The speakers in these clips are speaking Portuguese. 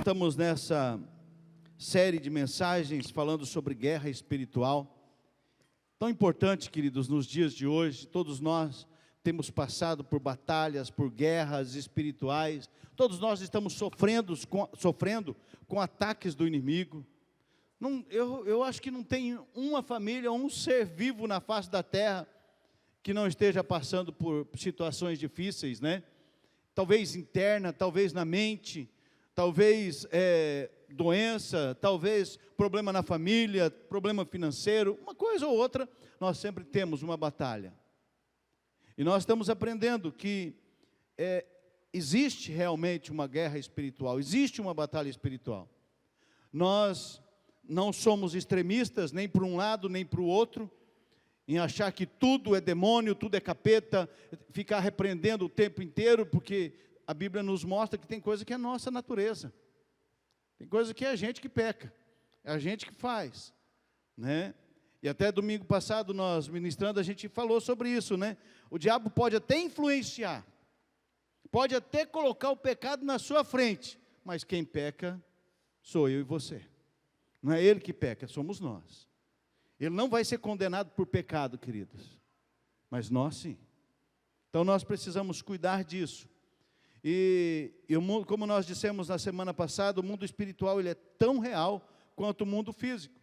estamos nessa série de mensagens falando sobre guerra espiritual. Tão importante, queridos, nos dias de hoje, todos nós temos passado por batalhas, por guerras espirituais, todos nós estamos sofrendo com ataques do inimigo. Eu acho que não tem uma família, um ser vivo na face da terra que não esteja passando por situações difíceis, né? Talvez interna, talvez na mente, talvez doença, talvez problema na família, problema financeiro, uma coisa ou outra, nós sempre temos uma batalha. E nós estamos aprendendo que existe realmente uma guerra espiritual, existe uma batalha espiritual. Nós não somos extremistas, nem para um lado, nem para o outro, em achar que tudo é demônio, tudo é capeta, ficar repreendendo o tempo inteiro, porque a Bíblia nos mostra que tem coisa que é nossa natureza. Tem coisa que é a gente que peca, é a gente que faz, né? E até domingo passado, nós ministrando, a gente falou sobre isso, né? O diabo pode até influenciar, pode até colocar o pecado na sua frente, mas quem peca sou eu e você. Não é ele que peca, somos nós. Ele não vai ser condenado por pecado, queridos, mas nós sim. Então nós precisamos cuidar disso. E o mundo, como nós dissemos na semana passada, o mundo espiritual ele é tão real quanto o mundo físico.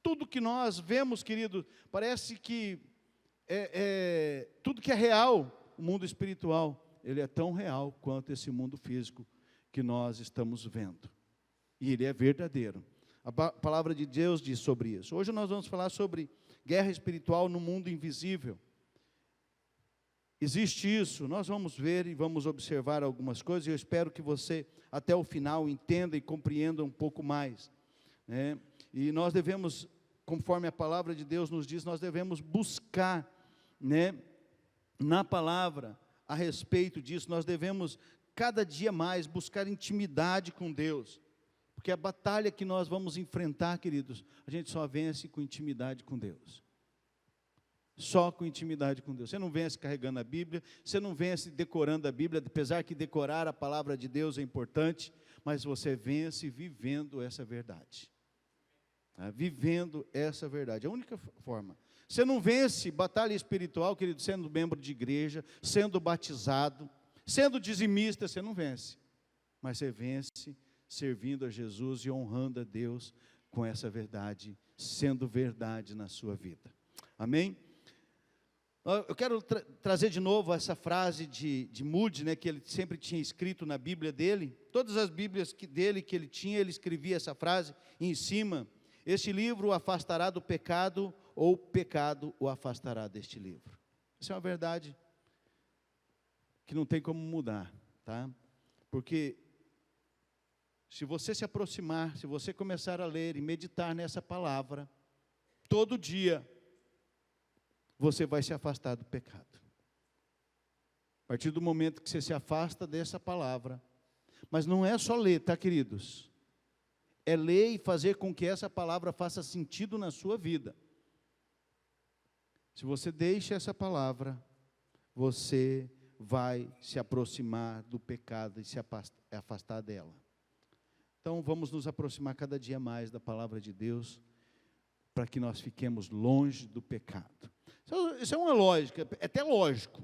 Tudo que nós vemos, querido, parece que tudo que é real, o mundo espiritual, ele é tão real quanto esse mundo físico que nós estamos vendo. E ele é verdadeiro. A palavra de Deus diz sobre isso. Hoje nós vamos falar sobre guerra espiritual no mundo invisível. Existe isso, nós vamos ver e vamos observar algumas coisas, e eu espero que você, até o final, entenda e compreenda um pouco mais, né? E nós devemos, conforme a palavra de Deus nos diz, nós devemos buscar, né, na palavra, a respeito disso, nós devemos, cada dia mais, buscar intimidade com Deus, porque a batalha que nós vamos enfrentar, queridos, a gente só vence com intimidade com Deus. Só com intimidade com Deus. Você não vence carregando a Bíblia, você não vence decorando a Bíblia, apesar que decorar a palavra de Deus é importante, mas você vence vivendo essa verdade. Tá? Vivendo essa verdade, é a única forma. Você não vence batalha espiritual, querido, sendo membro de igreja, sendo batizado, sendo dizimista, você não vence. Mas você vence servindo a Jesus e honrando a Deus com essa verdade, sendo verdade na sua vida. Amém? Eu quero trazer de novo essa frase de Moody, né, que ele sempre tinha escrito na Bíblia dele. Todas as Bíblias dele que ele tinha, ele escrevia essa frase em cima. Este livro o afastará do pecado, ou o pecado o afastará deste livro. Isso é uma verdade que não tem como mudar, tá? Porque se você se aproximar, se você começar a ler e meditar nessa palavra, todo dia, você vai se afastar do pecado. A partir do momento que você se afasta dessa palavra, mas não é só ler, tá, queridos? É ler e fazer com que essa palavra faça sentido na sua vida. Se você deixa essa palavra, você vai se aproximar do pecado e se afastar dela. Então vamos nos aproximar cada dia mais da palavra de Deus, para que nós fiquemos longe do pecado. Isso é uma lógica, é até lógico.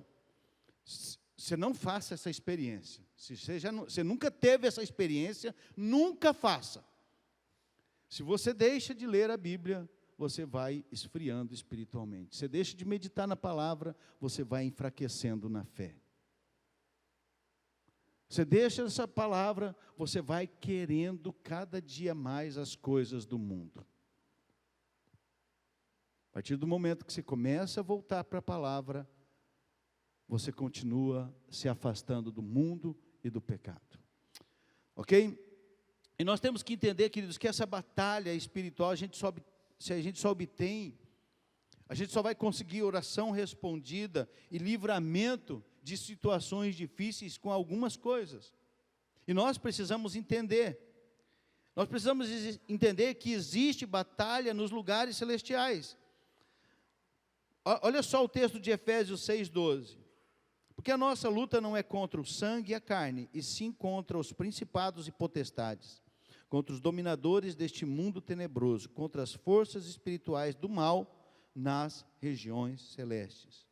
Você não faça essa experiência. Se você nunca teve essa experiência, nunca faça. Se você deixa de ler a Bíblia, você vai esfriando espiritualmente. Você deixa de meditar na palavra, você vai enfraquecendo na fé. Você deixa essa palavra, você vai querendo cada dia mais as coisas do mundo. A partir do momento que você começa a voltar para a palavra, você continua se afastando do mundo e do pecado. Ok? E nós temos que entender, queridos, que essa batalha espiritual, se a gente só obtém, a gente só vai conseguir oração respondida e livramento de situações difíceis com algumas coisas. E nós precisamos entender que existe batalha nos lugares celestiais. Olha só o texto de Efésios 6:12. Porque a nossa luta não é contra o sangue e a carne, e sim contra os principados e potestades, contra os dominadores deste mundo tenebroso, contra as forças espirituais do mal nas regiões celestes.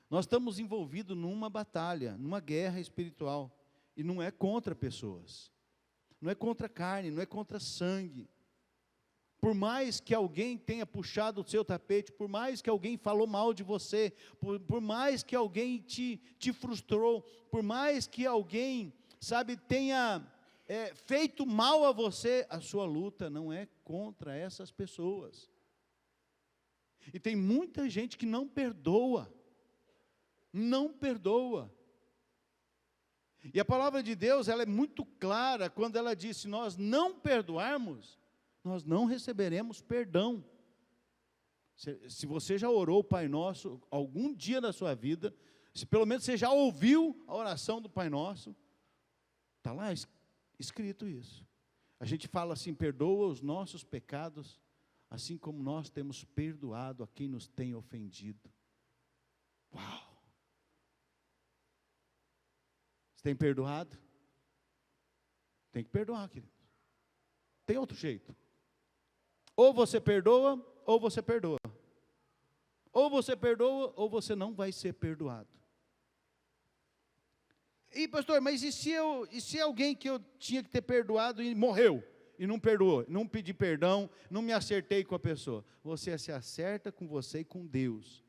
Nós estamos envolvidos numa batalha, numa guerra espiritual, e não é contra pessoas, não é contra carne, não é contra sangue. Por mais que alguém tenha puxado o seu tapete, por mais que alguém falou mal de você, por mais que alguém te frustrou, por mais que alguém, tenha feito mal a você, a sua luta não é contra essas pessoas. E tem muita gente que não perdoa, E a palavra de Deus, ela é muito clara quando ela diz: se nós não perdoarmos, nós não receberemos perdão. Se você já orou o Pai Nosso algum dia na sua vida, se pelo menos você já ouviu a oração do Pai Nosso, está lá escrito isso. A gente fala assim: perdoa os nossos pecados, assim como nós temos perdoado a quem nos tem ofendido. Uau! Você tem perdoado? Tem que perdoar, querido. Tem outro jeito. Ou você perdoa, ou você perdoa. Ou você perdoa, ou você não vai ser perdoado. E pastor, mas e se alguém que eu tinha que ter perdoado e morreu? E não perdoou, não pedi perdão, não me acertei com a pessoa. Você se acerta com você e com Deus.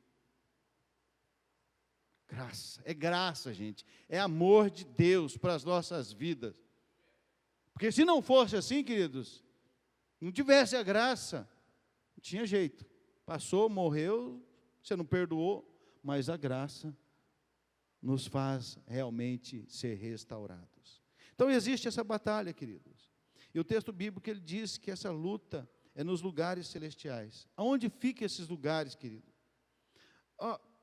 Graça, gente. É amor de Deus para as nossas vidas. Porque se não fosse assim, queridos, não tivesse a graça, não tinha jeito. Passou, morreu, você não perdoou, mas a graça nos faz realmente ser restaurados. Então existe essa batalha, queridos. E o texto bíblico, ele diz que essa luta é nos lugares celestiais. Aonde ficam esses lugares, querido?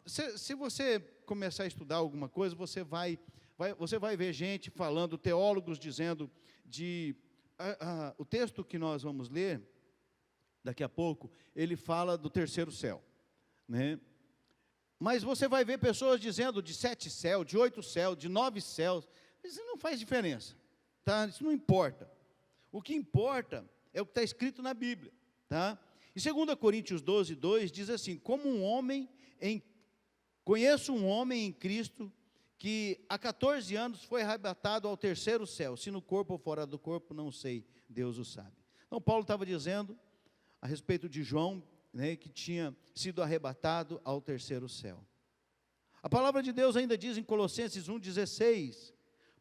Se você começar a estudar alguma coisa, você vai ver gente falando, teólogos dizendo o texto que nós vamos ler daqui a pouco, ele fala do terceiro céu, né? Mas você vai ver pessoas dizendo de 7 céus, de 8 céus, de 9 céus. Isso não faz diferença, tá? Isso não importa. O que importa é o que está escrito na Bíblia, tá? Em 2 Coríntios 12, 2, diz assim: conheço um homem em Cristo que há 14 anos foi arrebatado ao terceiro céu, se no corpo ou fora do corpo, não sei, Deus o sabe. Então Paulo estava dizendo a respeito de João, né, que tinha sido arrebatado ao terceiro céu. A palavra de Deus ainda diz em Colossenses 1,16: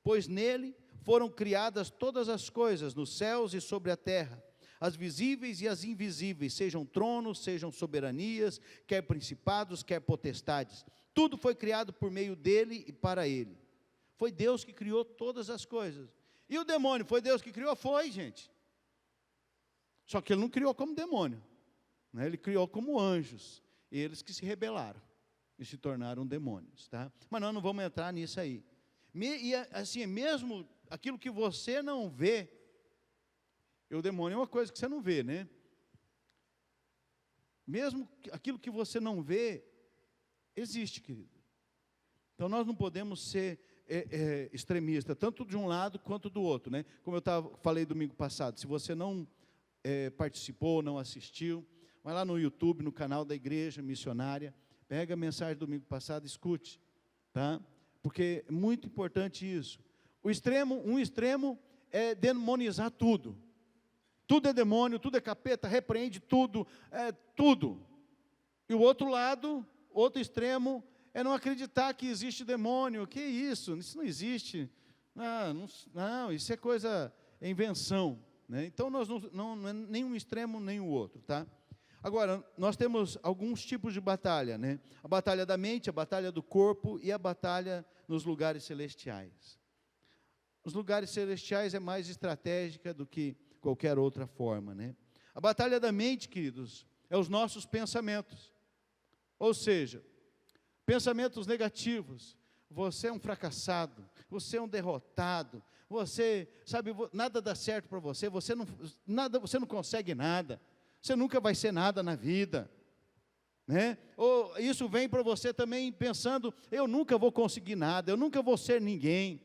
pois nele foram criadas todas as coisas, nos céus e sobre a terra, as visíveis e as invisíveis, sejam tronos, sejam soberanias, quer principados, quer potestades. Tudo foi criado por meio dele e para ele. Foi Deus que criou todas as coisas. E o demônio, foi Deus que criou? Foi, gente. Só que ele não criou como demônio, né? Ele criou como anjos, eles que se rebelaram e se tornaram demônios, tá? Mas nós não vamos entrar nisso aí. E assim, mesmo aquilo que você não vê, e o demônio é uma coisa que você não vê, né? Mesmo aquilo que você não vê, existe, querido. Então nós não podemos ser extremistas, tanto de um lado quanto do outro, né? Como eu falei domingo passado, se você não participou, não assistiu, vai lá no YouTube, no canal da Igreja Missionária, pega a mensagem do domingo passado, escute, tá? Porque é muito importante isso. Um extremo é demonizar tudo. Tudo é demônio, tudo é capeta, repreende tudo, tudo. E o outro lado, outro extremo, é não acreditar que existe demônio. Que isso? Isso não existe. Não, isso é coisa, é invenção, né? Então, nós não é nem um extremo, nem o outro, tá? Agora, nós temos alguns tipos de batalha, né? A batalha da mente, a batalha do corpo e a batalha nos lugares celestiais. Os lugares celestiais é mais estratégica do que qualquer outra forma, né? A batalha da mente, queridos, é os nossos pensamentos. Ou seja, pensamentos negativos. Você é um fracassado, você é um derrotado, você, nada dá certo para você, você não consegue nada, você nunca vai ser nada na vida, né? Ou isso vem para você também pensando: eu nunca vou conseguir nada, eu nunca vou ser ninguém.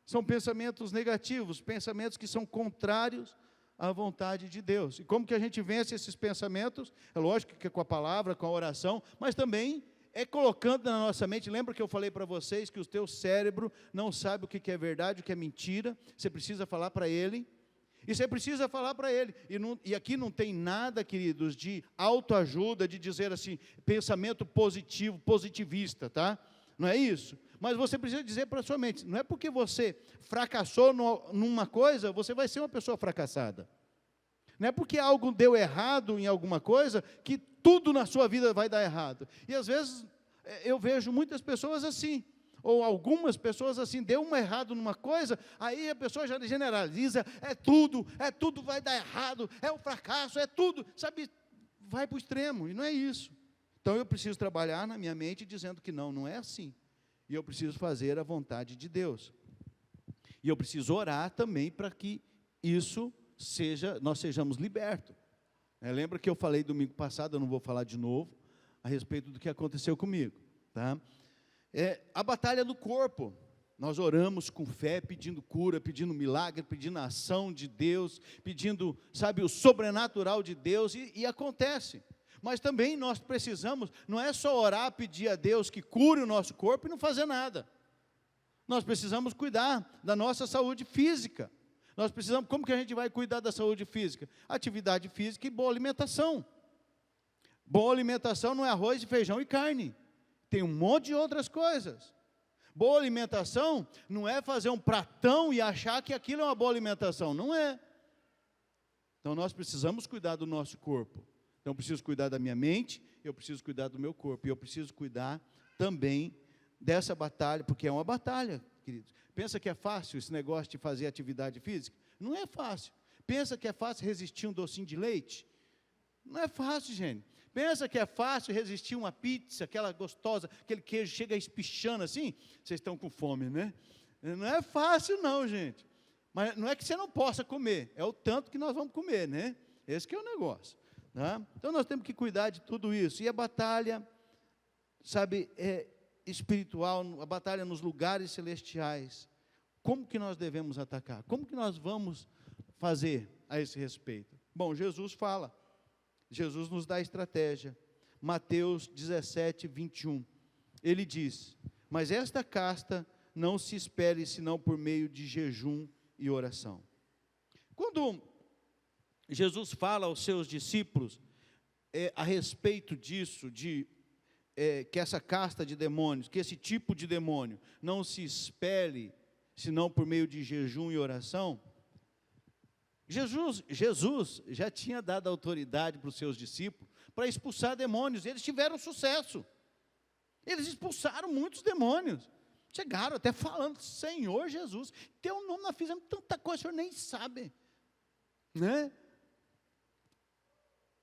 São pensamentos negativos, pensamentos que são contrários à vontade de Deus. E como que a gente vence esses pensamentos? É lógico que é com a palavra, com a oração, mas também é colocando na nossa mente. Lembra que eu falei para vocês que o teu cérebro não sabe o que é verdade, o que é mentira? Você precisa falar para ele. E você precisa falar para ele. E aqui não tem nada, queridos, de autoajuda, de dizer assim, pensamento positivo, positivista, tá? Não é isso. Mas você precisa dizer para a sua mente, não é porque você fracassou numa coisa, você vai ser uma pessoa fracassada. Não é porque algo deu errado em alguma coisa, que tudo na sua vida vai dar errado. E às vezes, eu vejo muitas pessoas assim, ou algumas pessoas assim, deu um errado numa coisa, aí a pessoa já generaliza, é tudo vai dar errado, é um fracasso, é tudo, sabe, vai para o extremo, e não é isso. Então eu preciso trabalhar na minha mente dizendo que não é assim, e eu preciso fazer a vontade de Deus, e eu preciso orar também para que isso nós sejamos libertos. Lembra que eu falei domingo passado, eu não vou falar de novo, a respeito do que aconteceu comigo, tá? A batalha do corpo, nós oramos com fé, pedindo cura, pedindo milagre, pedindo a ação de Deus, pedindo, sabe, o sobrenatural de Deus, e acontece. Mas também nós precisamos, não é só orar, pedir a Deus que cure o nosso corpo e não fazer nada. Nós precisamos cuidar da nossa saúde física. Nós precisamos, como que a gente vai cuidar da saúde física? Atividade física e boa alimentação. Boa alimentação não é arroz, feijão e carne. Tem um monte de outras coisas. Boa alimentação não é fazer um pratão e achar que aquilo é uma boa alimentação. Não é. Então nós precisamos cuidar do nosso corpo. Então eu preciso cuidar da minha mente, eu preciso cuidar do meu corpo. E eu preciso cuidar também dessa batalha, porque é uma batalha, queridos. Pensa que é fácil esse negócio de fazer atividade física? Não é fácil. Pensa que é fácil resistir um docinho de leite? Não é fácil, gente. Pensa que é fácil resistir uma pizza, aquela gostosa, aquele queijo chega espichando assim? Vocês estão com fome, né? Não é fácil não, gente. Mas não é que você não possa comer, é o tanto que nós vamos comer, né? Esse que é o negócio. Tá? Então nós temos que cuidar de tudo isso. E a batalha, sabe, espiritual, a batalha nos lugares celestiais. Como que nós devemos atacar? Como que nós vamos fazer a esse respeito? Bom, Jesus fala. Jesus nos dá a estratégia. Mateus 17, 21. Ele diz, mas esta casta não se espere senão por meio de jejum e oração. Quando Jesus fala aos seus discípulos a respeito disso, que essa casta de demônios, que esse tipo de demônio não se espere senão por meio de jejum e oração, Jesus já tinha dado autoridade para os seus discípulos para expulsar demônios. Eles tiveram sucesso. Eles expulsaram muitos demônios. Chegaram até falando, Senhor Jesus, teu nome nós fizemos tanta coisa, o Senhor nem sabe. Né?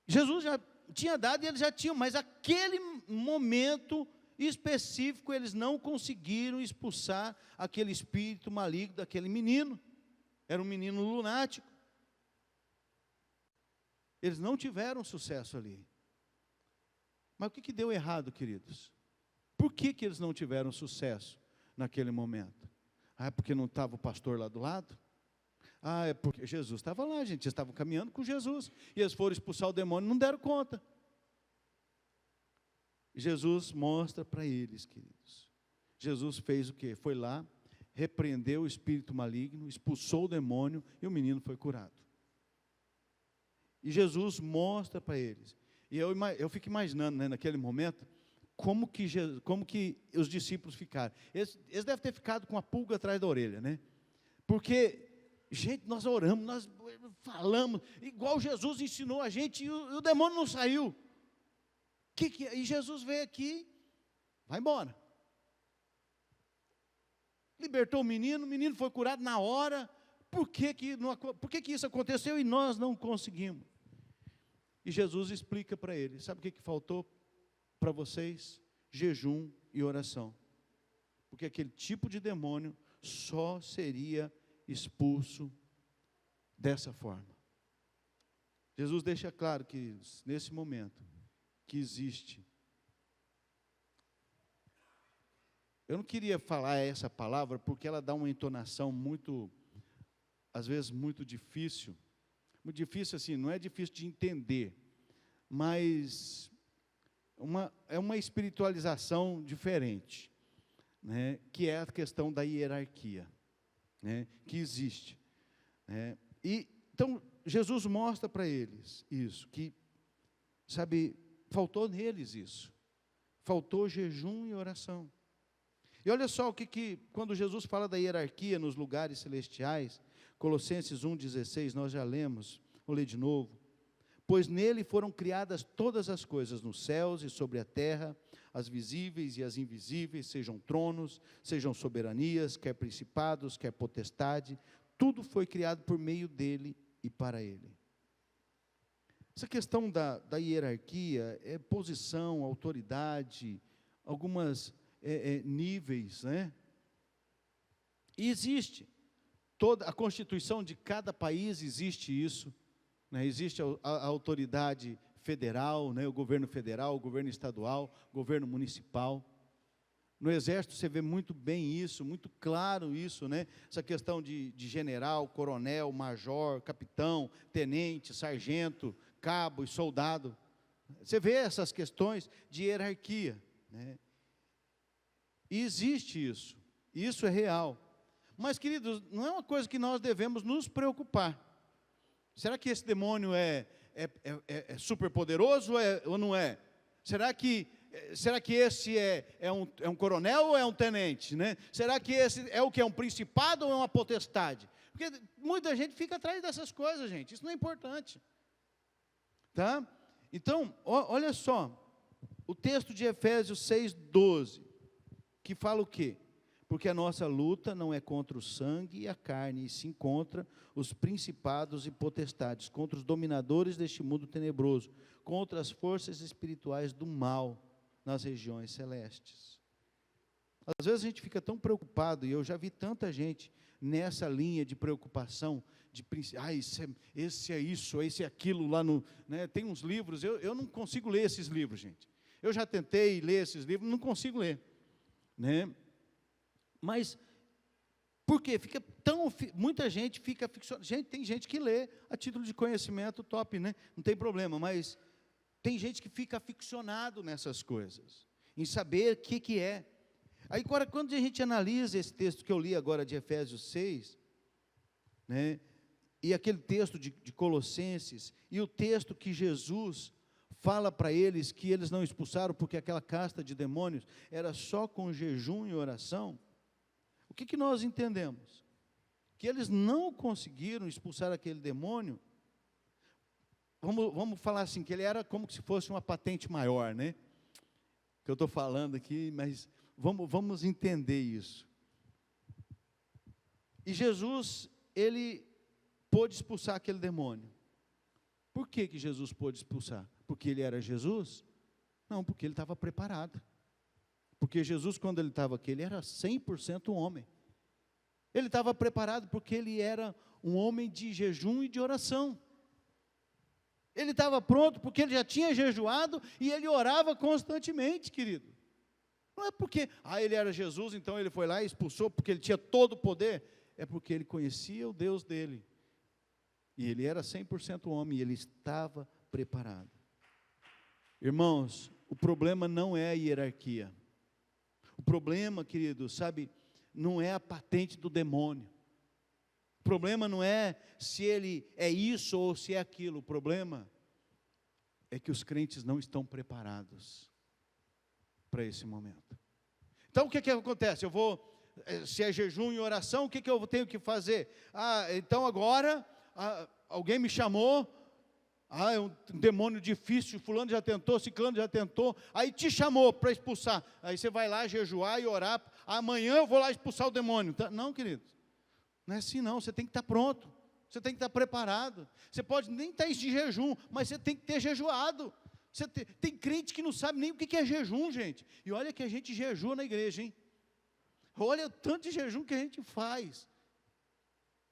Jesus já tinha dado e eles já tinham, mas aquele momento específico eles não conseguiram expulsar aquele espírito maligno daquele menino. Era um menino lunático. Eles não tiveram sucesso ali. Mas o que deu errado, queridos? Por que eles não tiveram sucesso naquele momento? É porque não estava o pastor lá do lado? É porque Jesus estava lá, gente. Eles estavam caminhando com Jesus. E eles foram expulsar o demônio e não deram conta. Jesus mostra para eles, queridos. Jesus fez o quê? Foi lá, repreendeu o espírito maligno, expulsou o demônio e o menino foi curado. E Jesus mostra para eles. E eu fico imaginando, né, naquele momento, como que os discípulos ficaram. Eles devem ter ficado com a pulga atrás da orelha, né? Porque, gente, nós oramos, nós falamos, igual Jesus ensinou a gente, e o demônio não saiu. E Jesus veio aqui, vai embora. Libertou o menino foi curado na hora. Por que isso aconteceu e nós não conseguimos? E Jesus explica para eles, sabe o que faltou para vocês? Jejum e oração. Porque aquele tipo de demônio só seria expulso dessa forma. Jesus deixa claro que nesse momento que existe, eu não queria falar essa palavra, porque ela dá uma entonação muito, às vezes, muito difícil. Muito difícil, assim, não é difícil de entender, mas é uma espiritualização diferente, né, que é a questão da hierarquia, né, que existe. Né. E, então, Jesus mostra para eles isso, que, sabe, faltou neles isso. Faltou jejum e oração. E olha só quando Jesus fala da hierarquia nos lugares celestiais, Colossenses 1,16, nós já lemos, vou ler de novo. Pois nele foram criadas todas as coisas nos céus e sobre a terra, as visíveis e as invisíveis, sejam tronos, sejam soberanias, quer principados, quer potestade, tudo foi criado por meio dele e para ele. Essa questão da hierarquia é posição, autoridade, algumas níveis, né? E existe, toda a constituição de cada país existe isso, né? Existe a autoridade federal, né? O governo federal, o governo estadual, o governo municipal. No exército você vê muito bem isso, muito claro isso, né? Essa questão de general, coronel, major, capitão, tenente, sargento, cabo e soldado. Você vê essas questões de hierarquia, né? E existe isso, isso é real. Mas, queridos, não é uma coisa que nós devemos nos preocupar. Será que esse demônio é super poderoso ou não é? Será que esse é um coronel ou é um tenente, né? Será que esse é o que? É um principado ou é uma potestade? Porque muita gente fica atrás dessas coisas, gente. Isso não é importante. Tá? Então, olha só. O texto de Efésios 6,12, que fala o quê? Porque a nossa luta não é contra o sangue e a carne, e sim contra os principados e potestades, contra os dominadores deste mundo tenebroso, contra as forças espirituais do mal nas regiões celestes. Às vezes a gente fica tão preocupado, e eu já vi tanta gente nessa linha de preocupação, esse é isso, esse é aquilo lá no... Né, tem uns livros, eu não consigo ler esses livros, gente. Eu já tentei ler esses livros, não consigo ler. Né? Mas, por quê? Muita gente fica ficcionada. Tem gente que lê a título de conhecimento, top, né? Não tem problema, mas tem gente que fica aficionado nessas coisas, em saber o que é. Aí, agora, quando a gente analisa esse texto que eu li agora de Efésios 6, né, e aquele texto de Colossenses, e o texto que Jesus fala para eles que eles não expulsaram, porque aquela casta de demônios era só com jejum e oração, o que nós entendemos? Que eles não conseguiram expulsar aquele demônio, vamos falar assim, que ele era como se fosse uma patente maior, né? Que eu estou falando aqui, mas vamos entender isso. E Jesus, ele pôde expulsar aquele demônio. Por que Jesus pôde expulsar? Porque ele era Jesus? Não, porque ele estava preparado. Porque Jesus, quando ele estava aqui, ele era 100% homem. Ele estava preparado porque ele era um homem de jejum e de oração. Ele estava pronto porque ele já tinha jejuado e ele orava constantemente, querido. Não é porque, ele era Jesus, então ele foi lá e expulsou porque ele tinha todo o poder. É porque ele conhecia o Deus dele. E ele era 100% homem e ele estava preparado. Irmãos, o problema não é a hierarquia. O problema, querido, sabe, não é a patente do demônio. O problema não é se ele é isso ou se é aquilo. O problema é que os crentes não estão preparados para esse momento. Então, o que acontece? Se é jejum e oração, o que eu tenho que fazer? Então agora, alguém me chamou, é um demônio difícil, fulano já tentou, ciclano já tentou, aí te chamou para expulsar, aí você vai lá jejuar e orar, amanhã eu vou lá expulsar o demônio. Não, querido, não é assim não, você tem que estar pronto, você tem que estar preparado, você pode nem estar em jejum, mas você tem que ter jejuado. Tem crente que não sabe nem o que é jejum, gente, e olha que a gente jejua na igreja, hein? Olha o tanto de jejum que a gente faz,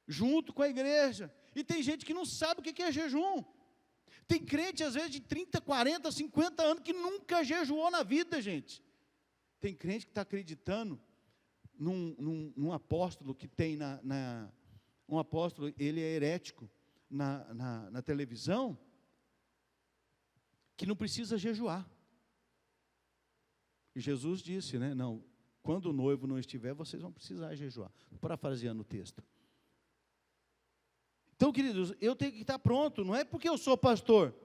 junto com a igreja, e tem gente que não sabe o que é jejum. Tem crente, às vezes, de 30, 40, 50 anos, que nunca jejuou na vida, gente. Tem crente que está acreditando num apóstolo que tem um apóstolo, ele é herético na televisão, que não precisa jejuar. E Jesus disse, né, não, quando o noivo não estiver, vocês vão precisar jejuar. Parafraseando o texto. Então, queridos, eu tenho que estar pronto, não é porque eu sou pastor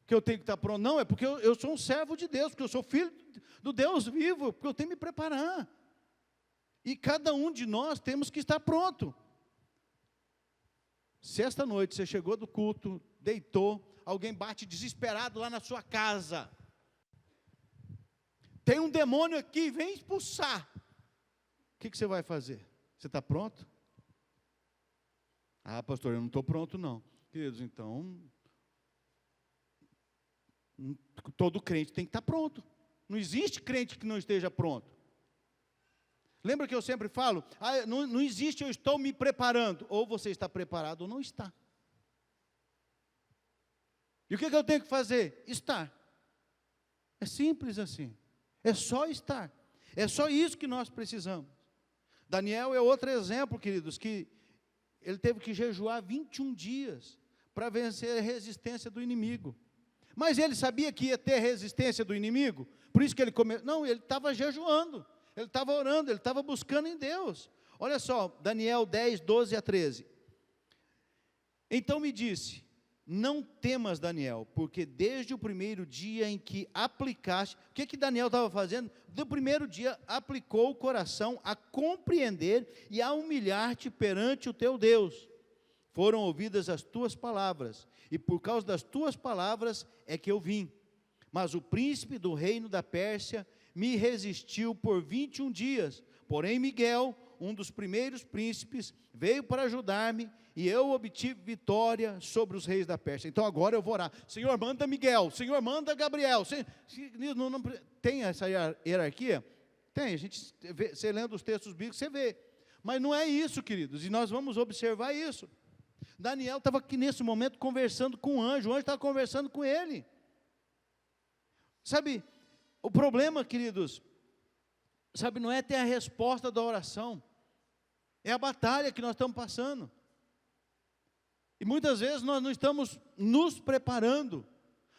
que eu tenho que estar pronto, não, é porque eu sou um servo de Deus, porque eu sou filho do Deus vivo, porque eu tenho que me preparar. E cada um de nós temos que estar pronto. Se esta noite você chegou do culto, deitou, alguém bate desesperado lá na sua casa, tem um demônio aqui, vem expulsar, o que você vai fazer? Você está pronto? Ah, pastor, eu não estou pronto não. Queridos, então, todo crente tem que estar pronto. Não existe crente que não esteja pronto. Lembra que eu sempre falo, não existe eu estou me preparando, ou você está preparado ou não está. E o que eu tenho que fazer? Estar. É simples assim, é só estar, é só isso que nós precisamos. Daniel é outro exemplo, queridos, que ele teve que jejuar 21 dias, para vencer a resistência do inimigo. Mas ele sabia que ia ter resistência do inimigo, por isso que ele não, ele estava jejuando, ele estava orando, ele estava buscando em Deus. Olha só, Daniel 10, 12 a 13. Então me disse, não temas, Daniel, porque desde o primeiro dia em que aplicaste, o que Daniel estava fazendo? Do primeiro dia aplicou o coração a compreender e a humilhar-te perante o teu Deus. Foram ouvidas as tuas palavras, e por causa das tuas palavras é que eu vim. Mas o príncipe do reino da Pérsia me resistiu por 21 dias, porém Miguel, um dos primeiros príncipes, veio para ajudar-me, e eu obtive vitória sobre os reis da Pérsia. Então agora eu vou orar, Senhor manda Miguel, Senhor manda Gabriel. Não tem essa hierarquia? Tem, você lendo os textos bíblicos, você vê. Mas não é isso, queridos, e nós vamos observar isso. Daniel estava aqui nesse momento conversando com o anjo estava conversando com ele. Sabe, o problema, queridos, não é ter a resposta da oração, é a batalha que nós estamos passando. E muitas vezes nós não estamos nos preparando,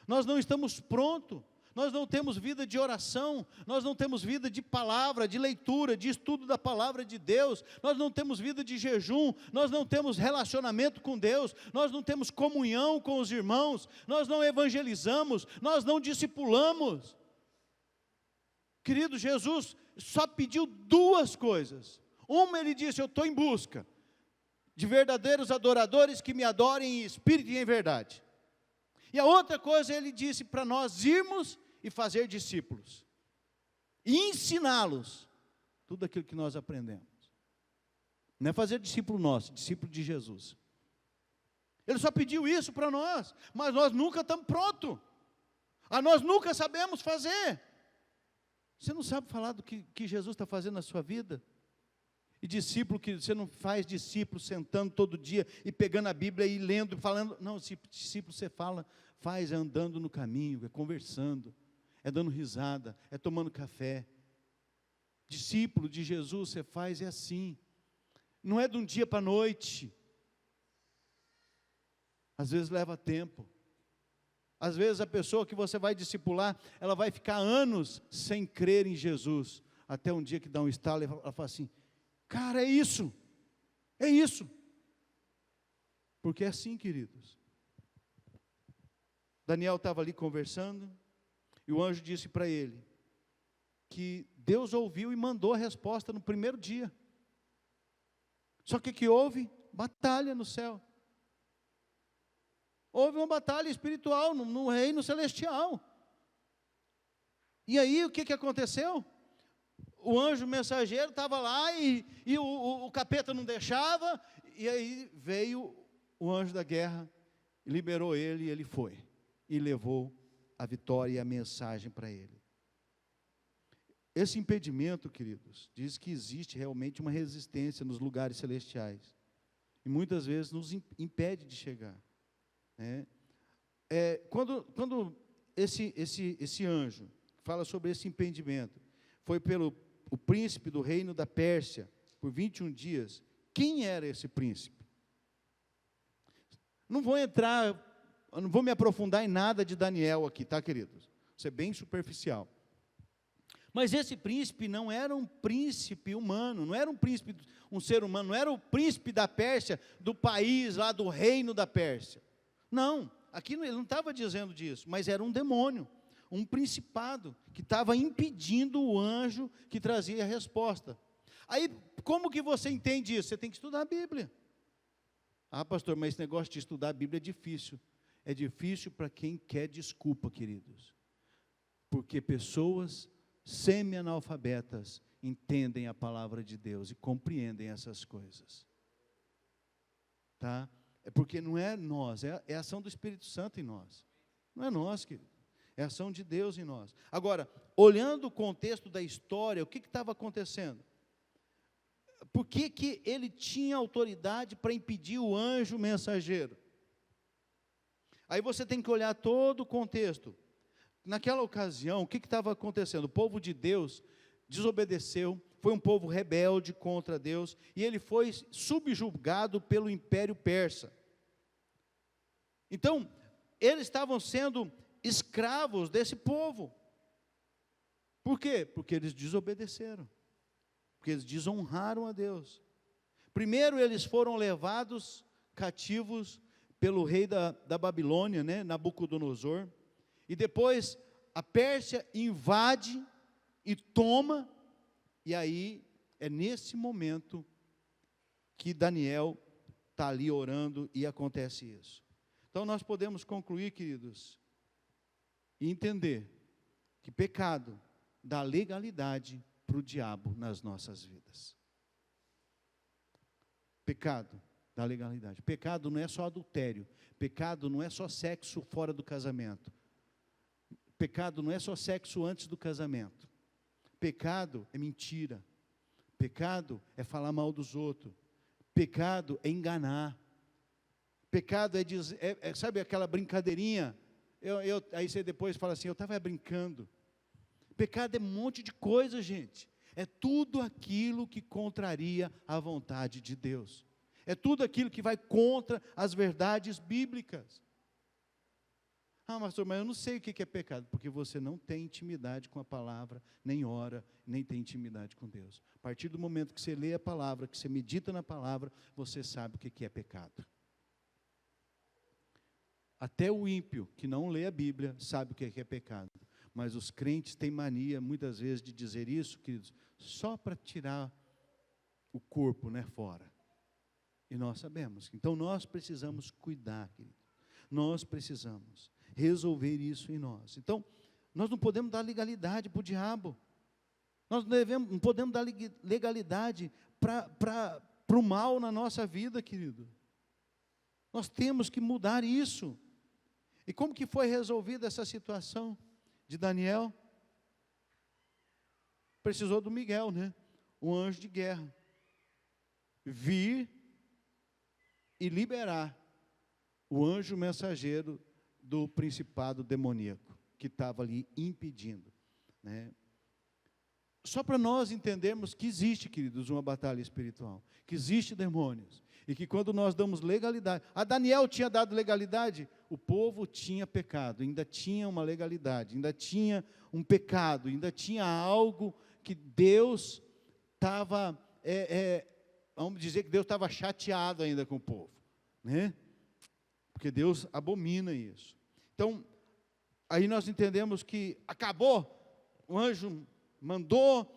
nós não estamos prontos, nós não temos vida de oração, nós não temos vida de palavra, de leitura, de estudo da palavra de Deus, nós não temos vida de jejum, nós não temos relacionamento com Deus, nós não temos comunhão com os irmãos, nós não evangelizamos, nós não discipulamos. Querido, Jesus só pediu duas coisas. Uma, ele disse, eu estou em busca de verdadeiros adoradores que me adorem em espírito e em verdade. E a outra coisa, ele disse para nós irmos e fazer discípulos, e ensiná-los tudo aquilo que nós aprendemos. Não é fazer discípulo nosso, discípulo de Jesus. Ele só pediu isso para nós, mas nós nunca estamos prontos, nós nunca sabemos fazer. Você não sabe falar do que Jesus está fazendo na sua vida? E discípulo, que você não faz discípulo sentando todo dia e pegando a Bíblia e lendo, falando. Não, discípulo você faz andando no caminho, é conversando, é dando risada, é tomando café. Discípulo de Jesus você faz assim, não é de um dia para a noite. Às vezes leva tempo. Às vezes a pessoa que você vai discipular, ela vai ficar anos sem crer em Jesus, até um dia que dá um estalo e ela fala assim, cara, é isso, porque é assim, queridos. Daniel estava ali conversando, e o anjo disse para ele, que Deus ouviu e mandou a resposta no primeiro dia, só que houve? Batalha no céu, houve uma batalha espiritual no reino celestial, e aí o que aconteceu? O anjo mensageiro estava lá e o capeta não deixava, e aí veio o anjo da guerra, liberou ele e ele foi, e levou a vitória e a mensagem para ele. Esse impedimento, queridos, diz que existe realmente uma resistência nos lugares celestiais, e muitas vezes nos impede de chegar. Quando esse anjo fala sobre esse impedimento, foi o príncipe do reino da Pérsia por 21 dias. Quem era esse príncipe? Não vou me aprofundar em nada de Daniel aqui, tá, queridos? Isso é bem superficial. Mas esse príncipe não era um príncipe humano, não era um ser humano, não era o príncipe da Pérsia, do país lá, do reino da Pérsia. Não, aqui ele não estava dizendo disso, mas era um demônio, um principado, que estava impedindo o anjo que trazia a resposta. Aí, como que você entende isso? Você tem que estudar a Bíblia. Ah, pastor, mas esse negócio de estudar a Bíblia é difícil. É difícil para quem quer desculpa, queridos. Porque pessoas semi-analfabetas entendem a palavra de Deus e compreendem essas coisas. Tá? É porque não é nós, é a ação do Espírito Santo em nós. Não é nós, querido. É a ação de Deus em nós. Agora, olhando o contexto da história, o que estava acontecendo? Por que ele tinha autoridade para impedir o anjo mensageiro? Aí você tem que olhar todo o contexto. Naquela ocasião, o que estava acontecendo? O povo de Deus desobedeceu, foi um povo rebelde contra Deus, e ele foi subjugado pelo Império Persa. Então, eles estavam sendo escravos desse povo. Por quê? Porque eles desobedeceram, porque eles desonraram a Deus. Primeiro eles foram levados cativos pelo rei da Babilônia, né, Nabucodonosor, e depois a Pérsia invade e toma, e aí é nesse momento que Daniel está ali orando e acontece isso. Então nós podemos concluir, queridos, e entender que pecado dá legalidade para o diabo nas nossas vidas. Pecado dá legalidade. Pecado não é só adultério. Pecado não é só sexo fora do casamento. Pecado não é só sexo antes do casamento. Pecado é mentira. Pecado é falar mal dos outros. Pecado é enganar. Pecado é dizer, sabe aquela brincadeirinha? Aí você depois fala assim, eu estava brincando. Pecado é um monte de coisa, gente. É tudo aquilo que contraria a vontade de Deus. É tudo aquilo que vai contra as verdades bíblicas. Ah, pastor, mas eu não sei o que é pecado. Porque você não tem intimidade com a palavra, nem ora, nem tem intimidade com Deus. A partir do momento que você lê a palavra, que você medita na palavra, você sabe o que é pecado. Até o ímpio, que não lê a Bíblia, sabe o que é pecado. Mas os crentes têm mania, muitas vezes, de dizer isso, queridos, só para tirar o corpo, né, fora. E nós sabemos. Então, nós precisamos cuidar, querido. Nós precisamos resolver isso em nós. Então, nós não podemos dar legalidade para o diabo. Nós não podemos dar legalidade para o mal na nossa vida, querido. Nós temos que mudar isso. E como que foi resolvida essa situação de Daniel? Precisou do Miguel, né? Um anjo de guerra. Vir e liberar o anjo mensageiro do principado demoníaco, que estava ali impedindo, né? Só para nós entendermos que existe, queridos, uma batalha espiritual, que existe demônios, e que quando nós damos legalidade, a Daniel tinha dado legalidade, o povo tinha pecado, ainda tinha uma legalidade, ainda tinha um pecado, ainda tinha algo que Deus estava, vamos dizer que Deus estava chateado ainda com o povo, né? Porque Deus abomina isso. Então, aí nós entendemos que acabou, o anjo mandou,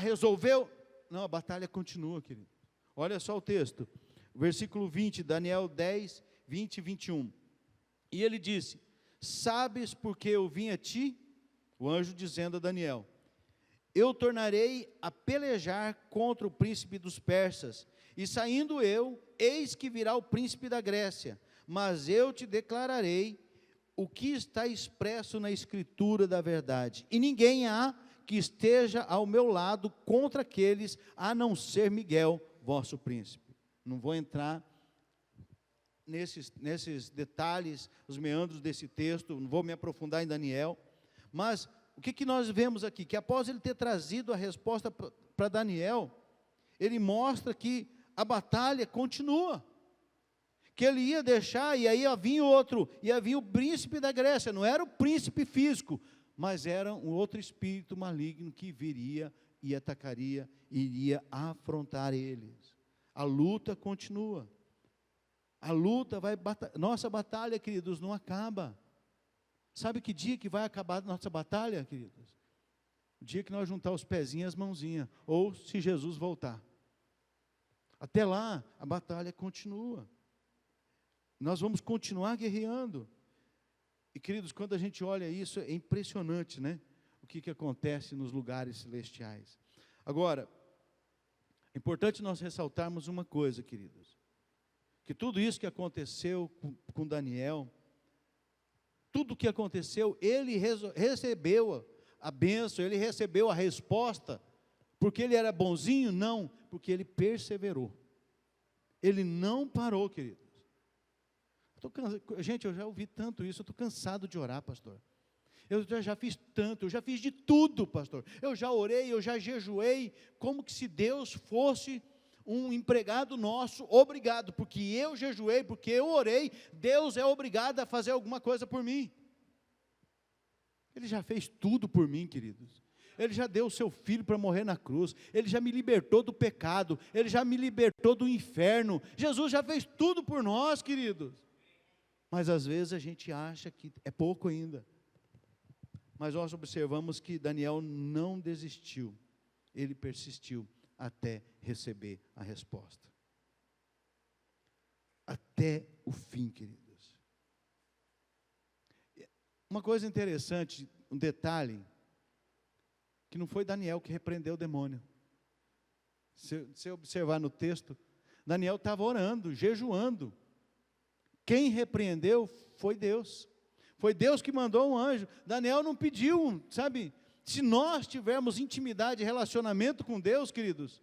resolveu. Não, a batalha continua, querido. Olha só o texto, versículo 20, Daniel 10, 20 e 21. E ele disse, sabes por que eu vim a ti? O anjo dizendo a Daniel, eu tornarei a pelejar contra o príncipe dos persas, e saindo eu, eis que virá o príncipe da Grécia, mas eu te declararei o que está expresso na escritura da verdade, e ninguém há que esteja ao meu lado contra aqueles, a não ser Miguel, vosso príncipe. Não vou entrar nesses detalhes, os meandros desse texto, não vou me aprofundar em Daniel, mas o que que nós vemos aqui? Que após ele ter trazido a resposta para Daniel, ele mostra que a batalha continua. Que ele ia deixar, e aí ia vir outro, ia vir o príncipe da Grécia, não era o príncipe físico, mas era um outro espírito maligno que viria e atacaria, iria afrontar eles. A luta continua. A luta vai, nossa batalha, queridos, não acaba. Sabe que dia que vai acabar a nossa batalha, queridos? O dia que nós juntar os pezinhos e as mãozinhas, ou se Jesus voltar. Até lá, a batalha continua. Nós vamos continuar guerreando. E, queridos, quando a gente olha isso, é impressionante, né? O que acontece nos lugares celestiais. Agora, é importante nós ressaltarmos uma coisa, queridos. Que tudo isso que aconteceu com Daniel, tudo o que aconteceu, ele recebeu a bênção, ele recebeu a resposta, porque ele era bonzinho? Não, porque ele perseverou. Ele não parou, queridos. Gente, eu já ouvi tanto isso, eu estou cansado de orar, pastor. Eu já fiz tanto, eu já fiz de tudo, pastor. Eu já orei, eu já jejuei, como que se Deus fosse um empregado nosso, obrigado, porque eu jejuei, porque eu orei, Deus é obrigado a fazer alguma coisa por mim. Ele já fez tudo por mim, queridos. Ele já deu o seu filho para morrer na cruz, ele já me libertou do pecado, ele já me libertou do inferno, Jesus já fez tudo por nós, queridos. Mas às vezes a gente acha que é pouco ainda. Mas nós observamos que Daniel não desistiu, ele persistiu até receber a resposta. Até o fim, queridos. Uma coisa interessante, um detalhe, que não foi Daniel que repreendeu o demônio. Se você observar no texto, Daniel estava orando, jejuando. Quem repreendeu foi Deus. Foi Deus que mandou um anjo. Daniel não pediu, sabe? Se nós tivermos intimidade e relacionamento com Deus, queridos,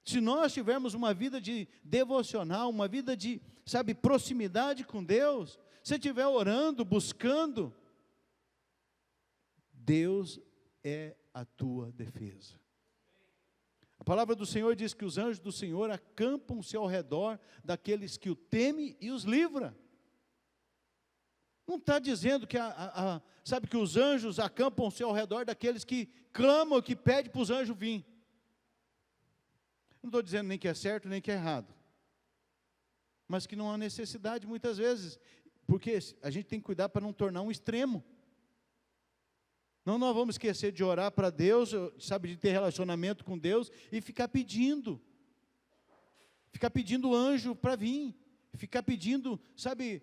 se nós tivermos uma vida de devocional, uma vida de, sabe, proximidade com Deus, se estiver orando, buscando, Deus é a tua defesa. A palavra do Senhor diz que os anjos do Senhor acampam-se ao redor daqueles que o temem e os livra. Não está dizendo que, sabe, que os anjos acampam-se ao redor daqueles que clamam, que pedem para os anjos virem. Não estou dizendo nem que é certo, nem que é errado. Mas que não há necessidade muitas vezes, porque a gente tem que cuidar para não tornar um extremo. Não, nós vamos esquecer de orar para Deus, sabe, de ter relacionamento com Deus e ficar pedindo anjo para vir, ficar pedindo, sabe,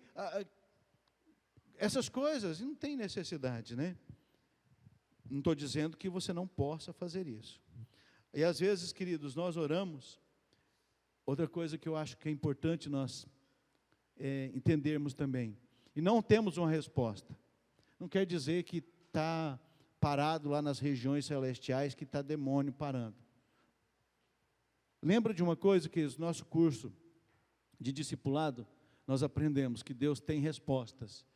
essas coisas, não tem necessidade, né? Não estou dizendo que você não possa fazer isso. E às vezes, queridos, nós oramos, outra coisa que eu acho que é importante nós entendermos também, e não temos uma resposta, não quer dizer que está parado lá nas regiões celestiais, que está demônio parando. Lembra de uma coisa que no nosso curso de discipulado, nós aprendemos que Deus tem respostas.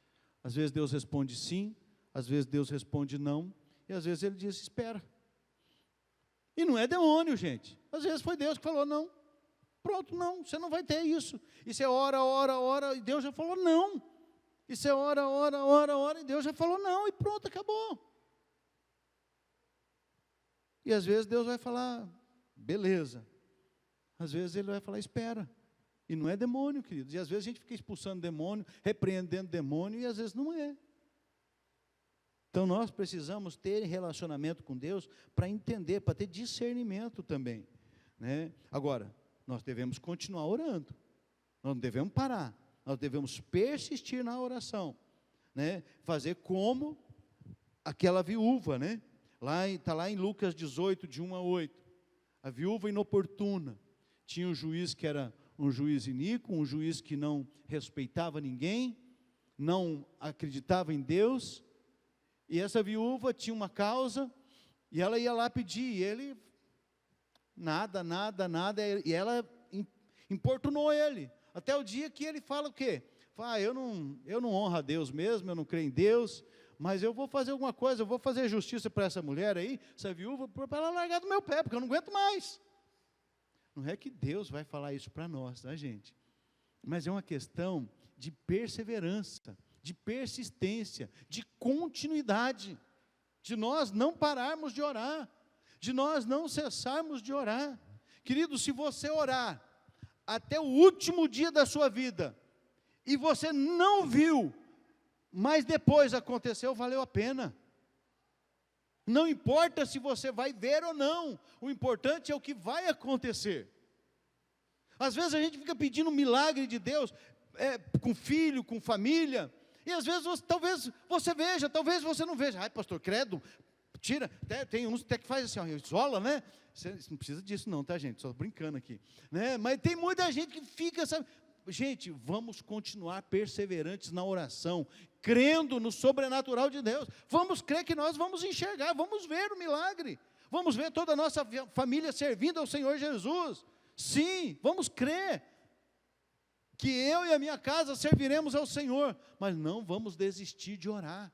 Às vezes Deus responde sim, às vezes Deus responde não, e às vezes Ele diz espera. E não é demônio, gente. Às vezes foi Deus que falou não. Pronto, não, você não vai ter isso. E você ora, e Deus já falou não. E você ora, e Deus já falou não, e pronto, acabou. E às vezes Deus vai falar, beleza. Às vezes Ele vai falar, espera. E não é demônio, queridos. E às vezes a gente fica expulsando demônio, repreendendo demônio, e às vezes não é. Então nós precisamos ter relacionamento com Deus para entender, para ter discernimento também, né? Agora, nós devemos continuar orando. Nós não devemos parar. Nós devemos persistir na oração, né? Fazer como aquela viúva, né? Está lá em Lucas 18, de 1 a 8. A viúva inoportuna. Tinha um juiz que era um juiz iníquo, um juiz que não respeitava ninguém, não acreditava em Deus. E essa viúva tinha uma causa, e ela ia lá pedir, e ele, nada, e ela importunou ele. Até o dia que ele fala o quê? Fala, eu não honro a Deus mesmo, eu não creio em Deus, mas eu vou fazer alguma coisa, eu vou fazer justiça para essa mulher aí, essa viúva, para ela largar do meu pé, porque eu não aguento mais. Não é que Deus vai falar isso para nós, tá, gente? Mas é uma questão de perseverança, de persistência, de continuidade, de nós não pararmos de orar, de nós não cessarmos de orar. Querido, se você orar até o último dia da sua vida, e você não viu, mas depois aconteceu, valeu a pena. Não importa se você vai ver ou não, o importante é o que vai acontecer. Às vezes a gente fica pedindo um milagre de Deus, com filho, com família, e às vezes talvez você veja, talvez você não veja. Ai, pastor, credo, tira, tem uns até que faz assim, ó, isola, né? Você não precisa disso não, tá, gente? Só brincando aqui, né? Mas tem muita gente que fica, sabe? Gente, vamos continuar perseverantes na oração, crendo no sobrenatural de Deus. Vamos crer que nós vamos enxergar, vamos ver o milagre, vamos ver toda a nossa família servindo ao Senhor Jesus. Sim, vamos crer que eu e a minha casa serviremos ao Senhor, mas não vamos desistir de orar,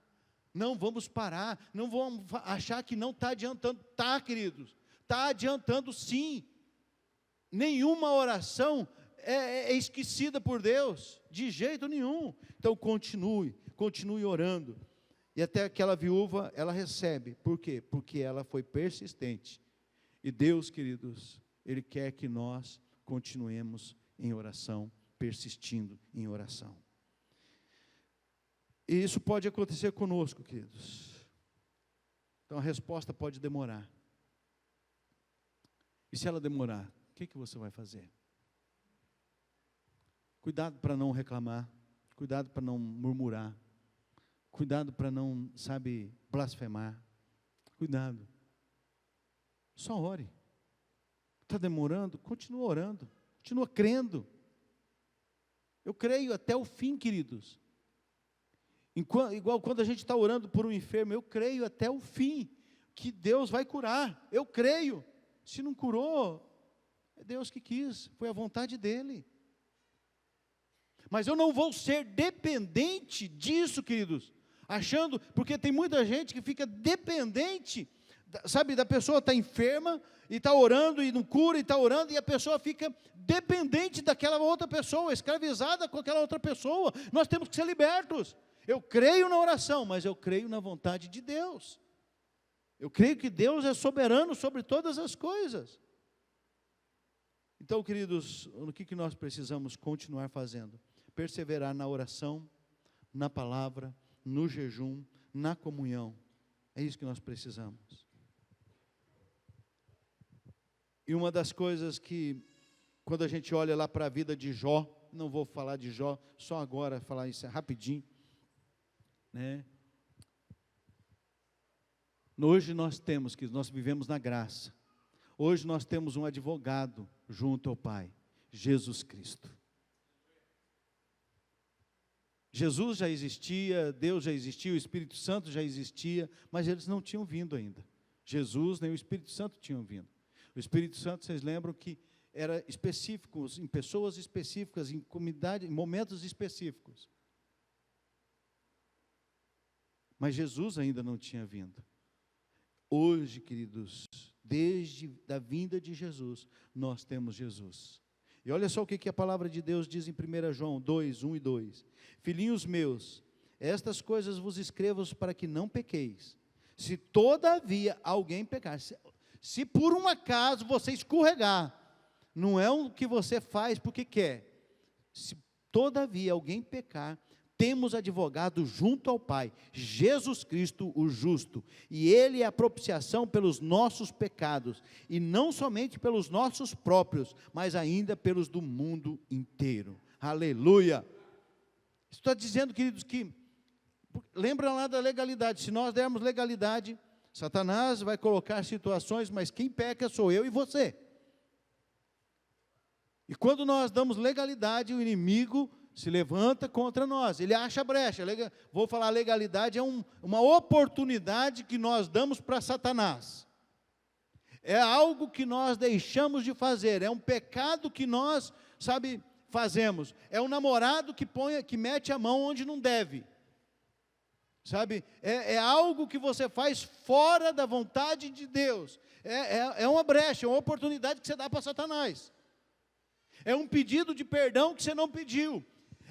não vamos parar, não vamos achar que não está adiantando. Está, queridos, está adiantando sim. Nenhuma oração é esquecida por Deus, de jeito nenhum. Então continue orando. E até aquela viúva, ela recebe. Por quê? Porque ela foi persistente. E Deus, queridos, Ele quer que nós continuemos em oração, persistindo em oração. E isso pode acontecer conosco, queridos. Então a resposta pode demorar. E se ela demorar, o que você vai fazer? Cuidado para não reclamar, cuidado para não murmurar, cuidado para não, blasfemar, cuidado. Só ore. Está demorando? Continua orando, continua crendo. Eu creio até o fim, queridos. Igual quando a gente está orando por um enfermo, eu creio até o fim, que Deus vai curar, eu creio. Se não curou, é Deus que quis, foi a vontade dEle. Mas eu não vou ser dependente disso, queridos, achando, porque tem muita gente que fica dependente, da pessoa está enferma, e está orando, e não cura, e está orando, e a pessoa fica dependente daquela outra pessoa, escravizada com aquela outra pessoa. Nós temos que ser libertos. Eu creio na oração, mas eu creio na vontade de Deus. Eu creio que Deus é soberano sobre todas as coisas. Então, queridos, o que nós precisamos continuar fazendo? Perseverar na oração, na palavra, no jejum, na comunhão. É isso que nós precisamos. E uma das coisas que, quando a gente olha lá para a vida de Jó, não vou falar de Jó, só agora, falar isso rapidinho, né? Hoje nós vivemos na graça. Hoje nós temos um advogado junto ao Pai, Jesus Cristo. Jesus já existia, Deus já existia, o Espírito Santo já existia, mas eles não tinham vindo ainda. Jesus nem o Espírito Santo tinham vindo. O Espírito Santo, vocês lembram que era específico, em pessoas específicas, em comunidade, em momentos específicos. Mas Jesus ainda não tinha vindo. Hoje, queridos, desde a vinda de Jesus, nós temos Jesus. E olha só o que a palavra de Deus diz em 1 João 2, 1 e 2. Filhinhos meus, estas coisas vos escrevo para que não pequeis. Se todavia alguém pecar, se por um acaso você escorregar, não é o que você faz porque quer. Se todavia alguém pecar, temos advogado junto ao Pai, Jesus Cristo o justo, e Ele é a propiciação pelos nossos pecados, e não somente pelos nossos próprios, mas ainda pelos do mundo inteiro. Aleluia! Estou dizendo, queridos, que, lembra lá da legalidade, se nós dermos legalidade, Satanás vai colocar situações, mas quem peca sou eu e você. E quando nós damos legalidade, o inimigo se levanta contra nós, ele acha brecha. Vou falar, legalidade é uma oportunidade que nós damos para Satanás. É algo que nós deixamos de fazer, é um pecado que nós, fazemos. É um namorado que mete a mão onde não deve. sabe? É algo que você faz fora da vontade de Deus. É uma brecha, é uma oportunidade que você dá para Satanás. É um pedido de perdão que você não pediu.